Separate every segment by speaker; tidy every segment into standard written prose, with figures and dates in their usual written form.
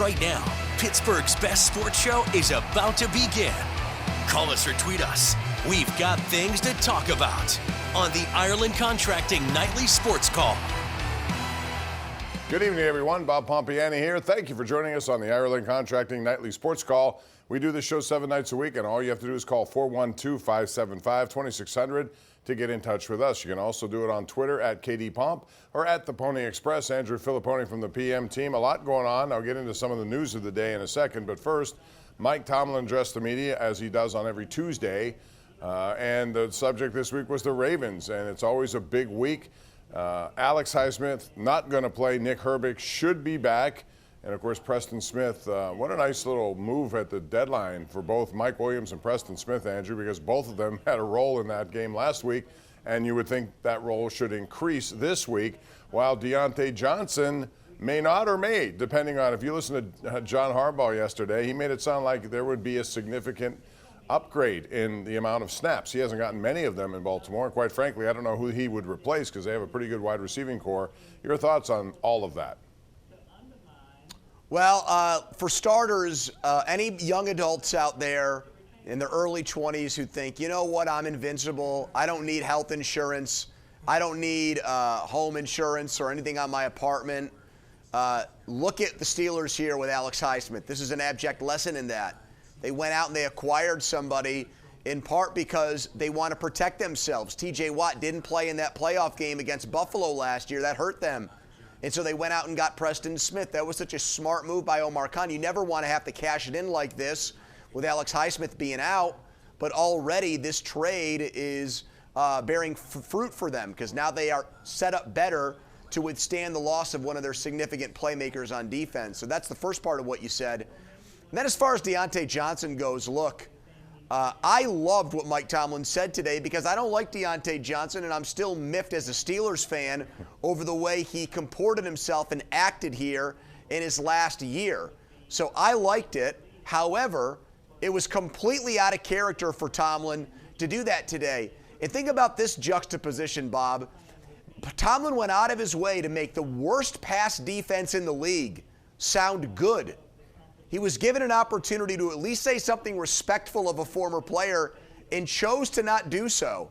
Speaker 1: Right now, Pittsburgh's best sports show is about to begin. Call us or tweet us. We've got things to talk about on the Ireland Contracting Nightly Sports Call.
Speaker 2: Good evening, everyone. Bob Pompeani here. Thank you for joining us on the Ireland Contracting Nightly Sports Call. We do this show 7 nights a week, and all you have to do is call 412-575-2600 to get in touch with us. You can also do it on Twitter at KDPomp or at the Pony Express. Andrew Fillipponi from the PM team. A lot going on. I'll get into some of the news of the day in a second, but first, Mike Tomlin addressed the media as he does on every Tuesday, and the subject this week was the Ravens, and it's always a big week. Alex Highsmith not going to play. Nick Herbig should be back. And, of course, Preston Smith. What a nice little move at the deadline for both Mike Williams and Preston Smith, Andrew, because both of them had a role in that game last week, and you would think that role should increase this week, while Deontay Johnson may not or may, depending on if you listen to John Harbaugh yesterday, he made it sound like there would be a significant upgrade in the amount of snaps. He hasn't gotten many of them in Baltimore. And quite frankly, I don't know who he would replace because they have a pretty good wide receiving core. Your thoughts on all of that?
Speaker 3: Well, for starters, any young adults out there in their early 20s who think, you know what, I'm invincible. I don't need health insurance. I don't need home insurance or anything on my apartment. Look at the Steelers here with Alex Highsmith. This is an abject lesson in that. They went out and they acquired somebody in part because they want to protect themselves. T.J. Watt didn't play in that playoff game against Buffalo last year. That hurt them. And so they went out and got Preston Smith. That was such a smart move by Omar Khan. You never want to have to cash it in like this with Alex Highsmith being out. But already this trade is bearing fruit for them because now they are set up better to withstand the loss of one of their significant playmakers on defense. So that's the first part of what you said. And then as far as Deontay Johnson goes, look, I loved what Mike Tomlin said today because I don't like Deontay Johnson, and I'm still miffed as a Steelers fan over the way he comported himself and acted here in his last year. So I liked it. However, it was completely out of character for Tomlin to do that today. And think about this juxtaposition, Bob. Tomlin went out of his way to make the worst pass defense in the league sound good. He was given an opportunity to at least say something respectful of a former player and chose to not do so.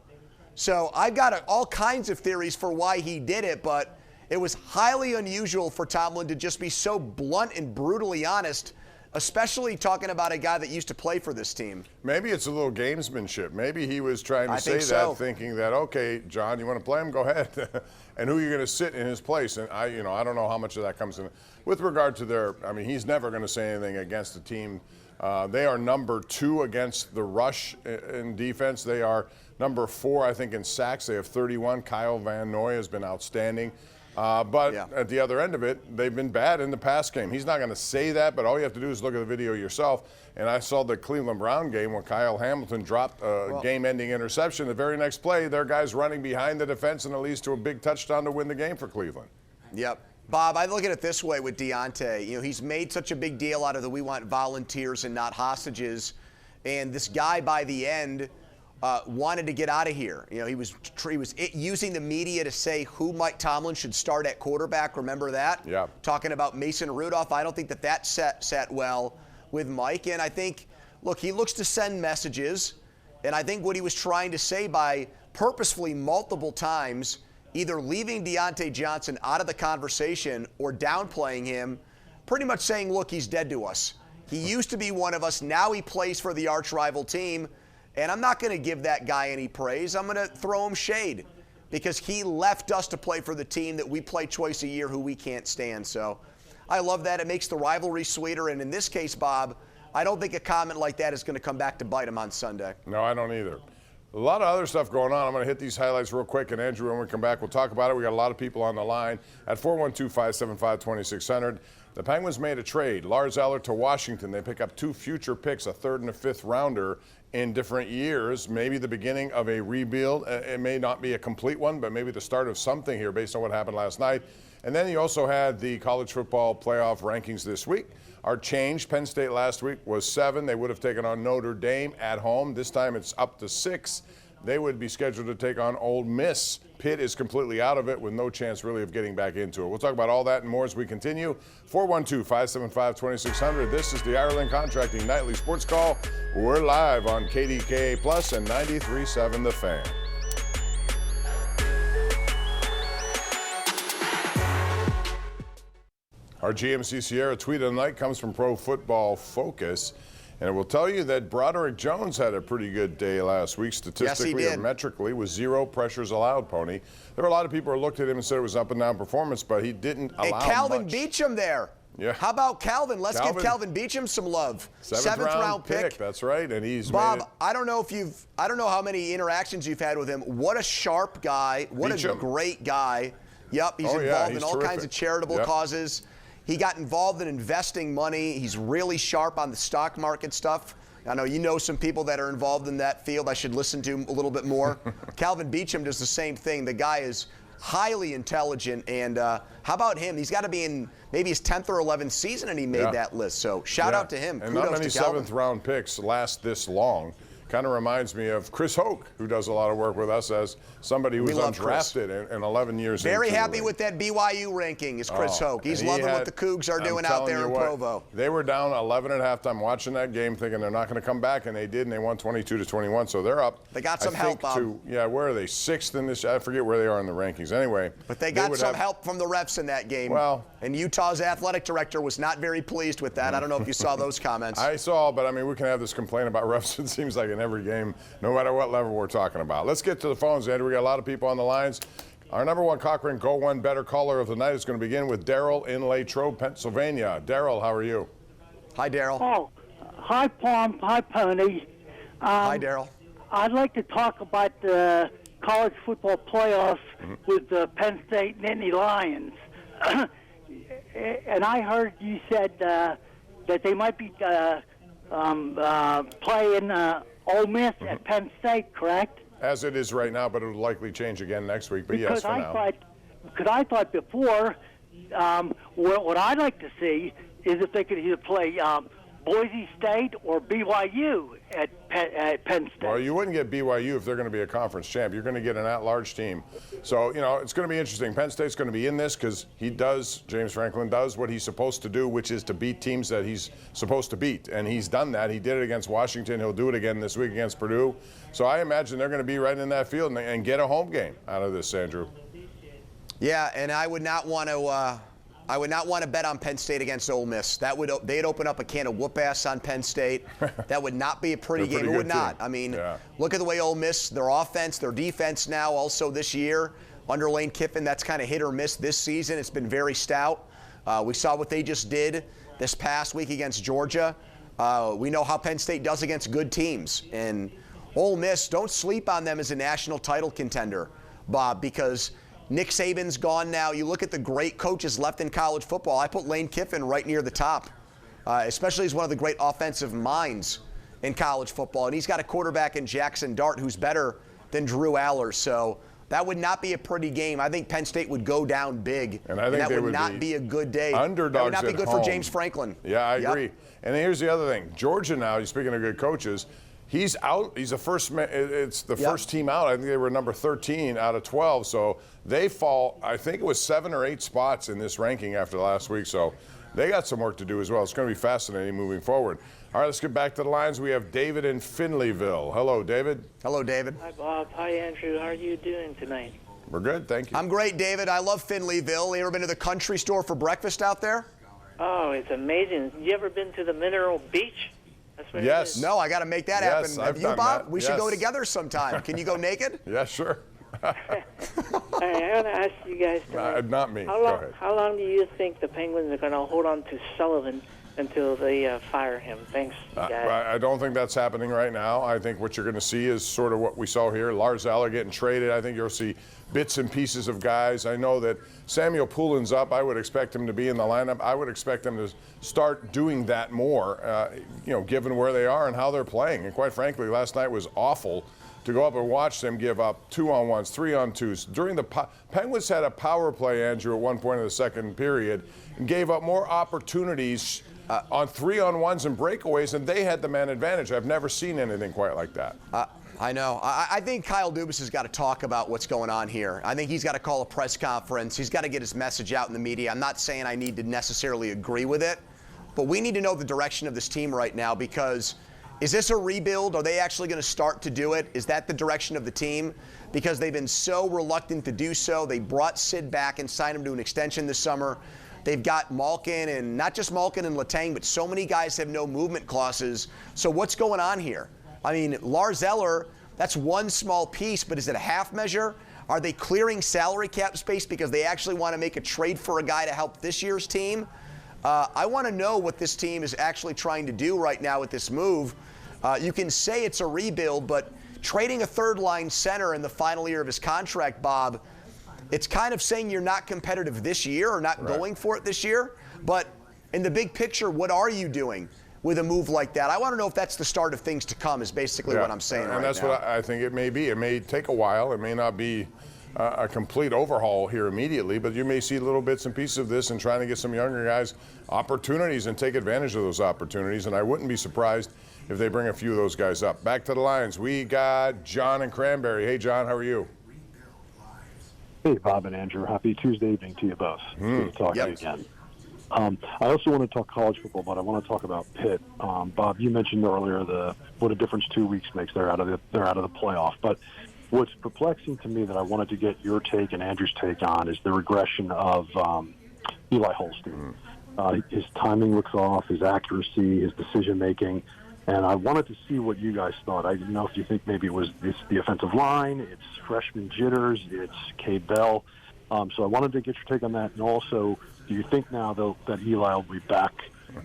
Speaker 3: So I've got all kinds of theories for why he did it, but it was highly unusual for Tomlin to just be so blunt and brutally honest, especially talking about a guy that used to play for this team.
Speaker 2: Maybe it's a little gamesmanship. Maybe he was trying to say that, thinking that, okay, John, you want to play him? Go ahead. And who are you going to sit in his place? And I don't know how much of that comes in. With regard to he's never going to say anything against the team. They are number 2 against the rush in defense. They are number 4, I think, in sacks. They have 31. Kyle Van Noy has been outstanding. But at the other end of it, they've been bad in the pass game. He's not going to say that, but all you have to do is look at the video yourself. And I saw the Cleveland Brown game when Kyle Hamilton dropped a game-ending interception. The very next play, their guy's running behind the defense, and it leads to a big touchdown to win the game for Cleveland.
Speaker 3: Yep. Bob, I look at it this way with Deontay. He's made such a big deal out of the we want volunteers and not hostages. And this guy, by the end, wanted to get out of here. He was using the media to say who Mike Tomlin should start at quarterback. Remember that?
Speaker 2: Yeah.
Speaker 3: Talking about Mason Rudolph. I don't think that sat well with Mike. And I think, look, he looks to send messages. And I think what he was trying to say by purposefully multiple times either leaving Deontay Johnson out of the conversation or downplaying him, pretty much saying, look, he's dead to us. He used to be one of us. Now he plays for the arch rival team. And I'm not going to give that guy any praise. I'm going to throw him shade because he left us to play for the team that we play twice a year who we can't stand. So I love that. It makes the rivalry sweeter. And in this case, Bob, I don't think a comment like that is going to come back to bite him on Sunday.
Speaker 2: No, I don't either. A lot of other stuff going on. I'm going to hit these highlights real quick, and Andrew, when we come back, we'll talk about it. We got a lot of people on the line at 412-575-2600. The Penguins made a trade. Lars Eller to Washington. They pick up 2 future picks, a 3rd and a 5th rounder in different years. Maybe the beginning of a rebuild. It may not be a complete one, but maybe the start of something here based on what happened last night. And then you also had the college football playoff rankings this week are changed. Penn State last week was 7. They would have taken on Notre Dame at home. This time it's up to 6. they would be scheduled to take on Ole Miss. Pitt is completely out of it with no chance really of getting back into it. We'll talk about all that and more as we continue. 412-575-2600. This is the Ireland Contracting Nightly Sports Call. We're live on KDKA Plus and 93.7 The Fan. Our GMC Sierra tweet of the night comes from Pro Football Focus, and it will tell you that Broderick Jones had a pretty good day last week, statistically and metrically, with 0 pressures allowed, Pony. There were a lot of people who looked at him and said it was up and down performance, but he didn't allow much.
Speaker 3: Calvin Beachum there.
Speaker 2: Yeah.
Speaker 3: How about Calvin? Let's give Calvin Beachum some love.
Speaker 2: Seventh round pick. That's right, and he's
Speaker 3: Bob, I don't know how many interactions you've had with him. What a sharp guy. What a great guy. Yep, he's involved in all kinds of charitable causes. He got involved in investing money. He's really sharp on the stock market stuff. I know you know some people that are involved in that field. I should listen to him a little bit more. Calvin Beachum does the same thing. The guy is highly intelligent, and how about him? He's got to be in maybe his 10th or 11th season, and he made that list. So shout out to him.
Speaker 2: And
Speaker 3: kudos
Speaker 2: not many
Speaker 3: to Calvin.
Speaker 2: 7th round picks last this long. Kind of reminds me of Chris Hoke, who does a lot of work with us as somebody who was undrafted in 11 years.
Speaker 3: Very happy with that BYU ranking is Chris Hoke. He's loving what the Cougs are doing out there in Provo.
Speaker 2: They were down 11 at halftime watching that game thinking they're not going to come back, and they did, and they won 22-21. So they're up.
Speaker 3: They got some help, Bob.
Speaker 2: Where are they? 6th in this? I forget where they are in the rankings. Anyway.
Speaker 3: But they got some help from the refs in that game.
Speaker 2: Well.
Speaker 3: And Utah's athletic director was not very pleased with that. I don't know if you saw those comments.
Speaker 2: I saw, but I mean, we can have this complaint about refs, it seems like, in every game, no matter what level we're talking about. Let's get to the phones, Andrew. We got a lot of people on the lines. Our number one Cochrane Go One Better caller of the night is going to begin with Daryl in Latrobe, Pennsylvania. Daryl, how are you?
Speaker 3: Hi, Daryl.
Speaker 4: Oh, hi, Pomp. Hi, Pony.
Speaker 3: Hi, Daryl.
Speaker 4: I'd like to talk about the college football playoffs with the Penn State Nittany Lions. And I heard you said that they might be playing Ole Miss at Penn State, correct?
Speaker 2: As it is right now, but it'll likely change again next week. But yes, for now.
Speaker 4: Because I thought before, what I'd like to see is if they could either play Boise State or BYU at Penn State.
Speaker 2: Well, you wouldn't get BYU if they're going to be a conference champ. You're going to get an at-large team. So, it's going to be interesting. Penn State's going to be in this because James Franklin does what he's supposed to do, which is to beat teams that he's supposed to beat. And he's done that. He did it against Washington. He'll do it again this week against Purdue. So I imagine they're going to be right in that field and get a home game out of this, Andrew.
Speaker 3: Yeah, and I would not want to bet on Penn State against Ole Miss. They'd open up a can of whoop-ass on Penn State. That would not be a pretty game. It would not. I mean, look at the way Ole Miss, their offense, their defense now also this year, under Lane Kiffin, that's kind of hit or miss this season. It's been very stout. We saw what they just did this past week against Georgia. We know how Penn State does against good teams. And Ole Miss, don't sleep on them as a national title contender, Bob, because Nick Saban's gone now. You look at the great coaches left in college football. I put Lane Kiffin right near the top, especially as one of the great offensive minds in college football. And he's got a quarterback in Jackson Dart who's better than Drew Aller. So that would not be a pretty game. I think Penn State would go down big,
Speaker 2: and I think
Speaker 3: that would not be a good day.
Speaker 2: Underdogs
Speaker 3: that would not be good
Speaker 2: home
Speaker 3: for James Franklin.
Speaker 2: Yeah, I agree. And here's the other thing. Georgia now, speaking of good coaches, he's out. He's the first. It's the first team out. I think they were number 13 out of 12. So they fall. I think it was 7 or 8 spots in this ranking after last week. So they got some work to do as well. It's going to be fascinating moving forward. All right, let's get back to the lines. We have David in Findlayville. Hello, David.
Speaker 3: Hello, David.
Speaker 5: Hi, Bob. Hi, Andrew. How are you doing tonight?
Speaker 2: We're good, thank you.
Speaker 3: I'm great, David. I love Findlayville. You ever been to the country store for breakfast out there?
Speaker 5: Oh, it's amazing. You ever been to the Mineral Beach? That's where
Speaker 2: Yes.
Speaker 5: it is.
Speaker 3: No, I got to make that happen. Have you, Bob? We should go
Speaker 2: Yes.
Speaker 3: together sometime. Can you go naked?
Speaker 2: Yeah, sure.
Speaker 5: All right, I want to ask you guys tonight.
Speaker 2: Not me.
Speaker 5: Go
Speaker 2: ahead.
Speaker 5: How long do you think the Penguins are going to hold on to Sullivan until they fire him? Thanks, guys.
Speaker 2: I don't think that's happening right now. I think what you're going to see is sort of what we saw here. Lars Eller getting traded. I think you'll see bits and pieces of guys. I know that Samuel Poulin's up. I would expect him to be in the lineup. I would expect them to start doing that more, given where they are and how they're playing. And quite frankly, last night was awful to go up and watch them give up 2-on-1s, 3-on-2s. During the Penguins had a power play, Andrew, at one point in the second period, and gave up more opportunities on 3-on-1s and breakaways, and they had the man advantage. I've never seen anything quite like that.
Speaker 3: I know. I think Kyle Dubas has got to talk about what's going on here. I think he's got to call a press conference. He's got to get his message out in the media. I'm not saying I need to necessarily agree with it, but we need to know the direction of this team right now, because is this a rebuild? Are they actually going to start to do it? Is that the direction of the team? Because they've been so reluctant to do so. They brought Sid back and signed him to an extension this summer. They've got Malkin, and not just Malkin and Letang, but so many guys have no movement clauses. So what's going on here? I mean, Lars Eller, that's one small piece, but is it a half measure? Are they clearing salary cap space because they actually want to make a trade for a guy to help this year's team? I want to know what this team is actually trying to do right now with this move. You can say it's a rebuild, but trading a third-line center in the final year of his contract, Bob, it's kind of saying you're not competitive this year or not going for it this year. But in the big picture, what are you doing with a move like that? I want to know if that's the start of things to come, is basically what I'm saying right now.
Speaker 2: And that's what I think it may be. It may take a while. It may not be a complete overhaul here immediately, but you may see little bits and pieces of this and trying to get some younger guys opportunities and take advantage of those opportunities. And I wouldn't be surprised if they bring a few of those guys up. Back to the Lions. We got John and Cranberry. Hey, John, how are you?
Speaker 6: Hey, Bob and Andrew. Happy Tuesday evening to you both. Good to talk to you again. I also want to talk college football, but I want to talk about Pitt. Bob, you mentioned earlier what a difference 2 weeks makes. They're out of the playoff. But what's perplexing to me that I wanted to get your take and Andrew's take on is the regression of Eli Holstein. His timing looks off, his accuracy, his decision making. And I wanted to see what you guys thought. I didn't know if you think maybe it's the offensive line, it's freshman jitters, it's Cade Bell. So I wanted to get your take on that. And also, do you think now that Eli will be back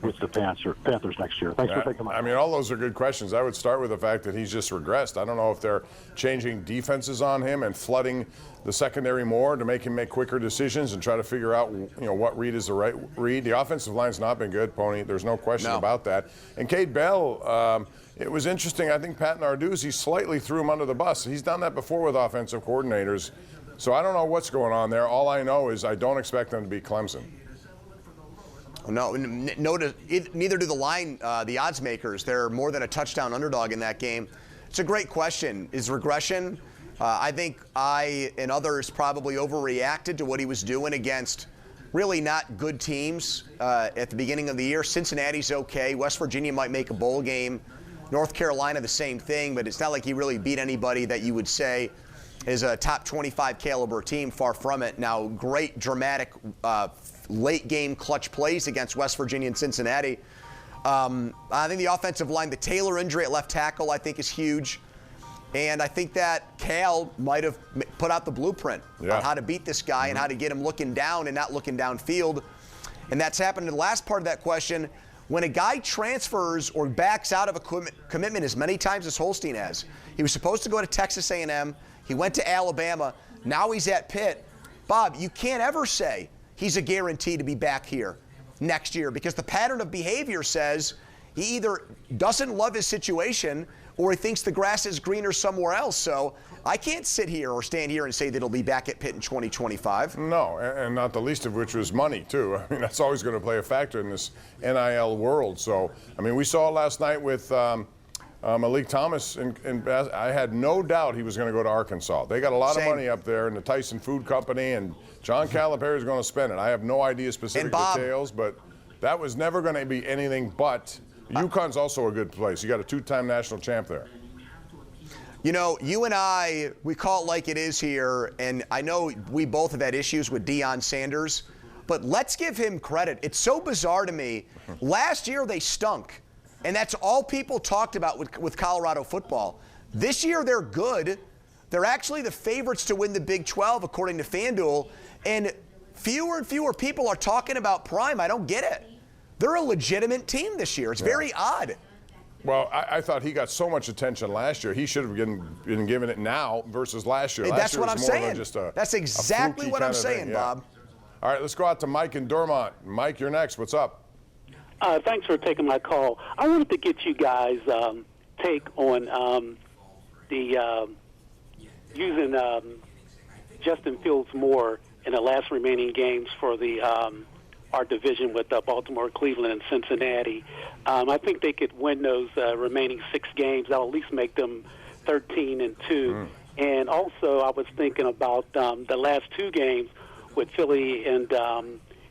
Speaker 6: with the Panthers next year? Thanks for taking my call.
Speaker 2: I mean, all those are good questions. I would start with the fact that he's just regressed. I don't know if they're changing defenses on him and flooding the secondary more to make him make quicker decisions and try to figure out, what read is the right read. The offensive line's not been good, Pony. There's no question about that. And Cade Bell, it was interesting. I think Pat Narduzzi slightly threw him under the bus. He's done that before with offensive coordinators. So I don't know what's going on there. All I know is I don't expect them to beat Clemson.
Speaker 3: No, neither do the odds makers. They're more than a touchdown underdog in that game. It's a great question. Is regression? I think I and others probably overreacted to what he was doing against really not good teams at the beginning of the year. Cincinnati's okay. West Virginia might make a bowl game. North Carolina, the same thing, but it's not like he really beat anybody that you would say is a top 25 caliber team. Far from it. Now, great dramatic late game clutch plays against West Virginia and Cincinnati. I think the offensive line, the Taylor injury at left tackle, I think is huge. And I think that Cal might have put out the blueprint on how to beat this guy and how to get him looking down and not looking downfield. And that's happened in the last part of that question. When a guy transfers or backs out of a commitment as many times as Holstein has, he was supposed to go to Texas A&M. He went to Alabama. Now he's at Pitt. Bob, you can't ever say he's a guarantee to be back here next year, because the pattern of behavior says he either doesn't love his situation or he thinks the grass is greener somewhere else. So I can't sit here or stand here and say that he'll be back at Pitt in 2025.
Speaker 2: No, and not the least of which was money, too. I mean, that's always going to play a factor in this NIL world. So, I mean, we saw last night with Malik Thomas, I had no doubt he was going to go to Arkansas. They got a lot of money up there in the Tyson Food Company, and John Calipari is going to spend it. I have no idea specific details, but that was never going to be anything but. UConn's also a good place. You got a two-time national champ there.
Speaker 3: You know, you and I, we call it like it is here, and I know we both have had issues with Deion Sanders, but let's give him credit. It's so bizarre to me. Last year they stunk, and that's all people talked about with Colorado football. This year they're good. They're actually the favorites to win the Big 12, according to FanDuel, and fewer and fewer people are talking about Prime. I don't get it. They're a legitimate team this year. It's very odd.
Speaker 2: Well, I thought he got so much attention last year. He should have been given it now versus last year.
Speaker 3: That's what I'm saying. That's exactly what I'm saying, Bob.
Speaker 2: All right, let's go out to Mike in Dormont. Mike, you're next. What's up?
Speaker 7: Thanks for taking my call. I wanted to get you guys' take on using Justin Fields more in the last remaining games for our division with Baltimore, Cleveland, and Cincinnati. I think they could win those remaining 6 games. That'll at least make them 13-2. And also, I was thinking about the last two games with Philly and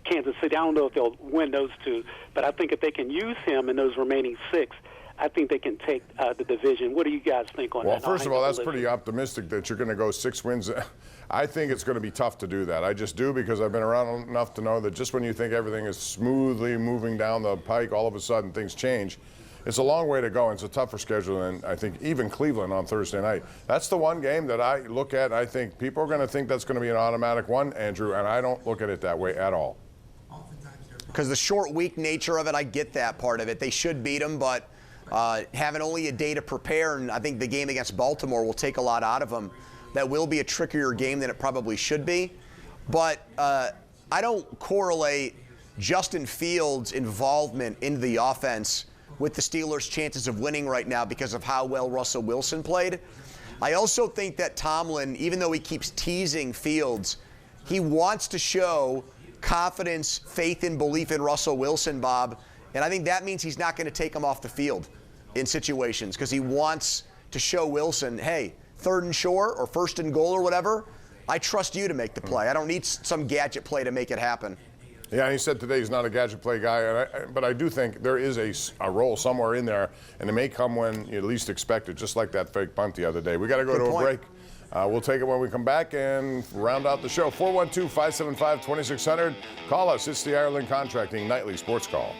Speaker 7: Kansas City. I don't know if they'll win those two, but I think if they can use him in those remaining 6, I think they can take the division. What do you guys think on that?
Speaker 2: Well, first of all, that's pretty optimistic that you're going to go 6 wins. I think it's going to be tough to do that. I just do, because I've been around enough to know that just when you think everything is smoothly moving down the pike, all of a sudden things change. It's a long way to go, and it's a tougher schedule than I think even Cleveland on Thursday night. That's the one game that I look at. I think people are going to think that's going to be an automatic one, Andrew, and I don't look at it that way at all.
Speaker 3: Because the short week nature of it, I get that part of it. They should beat them, but having only a day to prepare, and I think the game against Baltimore will take a lot out of them. That will be a trickier game than it probably should be. But I don't correlate Justin Fields' involvement in the offense with the Steelers' chances of winning right now because of how well Russell Wilson played. I also think that Tomlin, even though he keeps teasing Fields, he wants to show confidence, faith, and belief in Russell Wilson, Bob. And I think that means he's not going to take him off the field in situations because he wants to show Wilson, hey, 3rd and short or 1st and goal or whatever, I trust you to make the play. I don't need some gadget play to make it happen.
Speaker 2: Yeah, he said today he's not a gadget play guy, but I do think there is a role somewhere in there, and it may come when you least expect it, just like that fake punt the other day. We got to go to a break. We'll take it when we come back and round out the show. 412-575-2600. Call us. It's the Ireland Contracting Nightly Sports Call.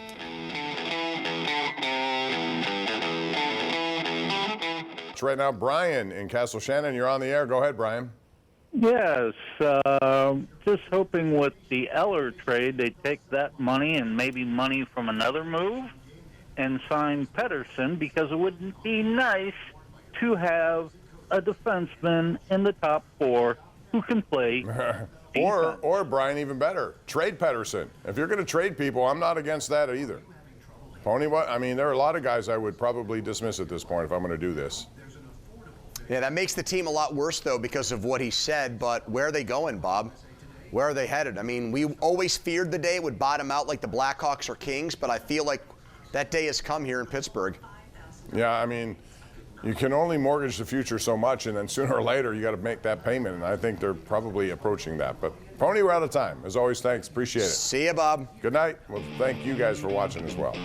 Speaker 2: It's right now Brian in Castle Shannon. You're on the air. Go ahead, Brian.
Speaker 8: Yes, just hoping with the Eller trade, they take that money and maybe money from another move and sign Pedersen, because it would be nice to have a defenseman in the top 4 who can play.
Speaker 2: or Brian, even better, trade Pedersen. If you're going to trade people, I'm not against that either. Pony, what? I mean, there are a lot of guys I would probably dismiss at this point if I'm going to do this.
Speaker 3: Yeah, that makes the team a lot worse, though, because of what he said. But where are they going, Bob? Where are they headed? I mean, we always feared the day it would bottom out like the Blackhawks or Kings, but I feel like that day has come here in Pittsburgh.
Speaker 2: Yeah, I mean, you can only mortgage the future so much, and then sooner or later you got to make that payment, and I think they're probably approaching that. But, Pony, we're out of time. As always, thanks. Appreciate it.
Speaker 3: See you, Bob.
Speaker 2: Good night. Well, thank you guys for watching as well.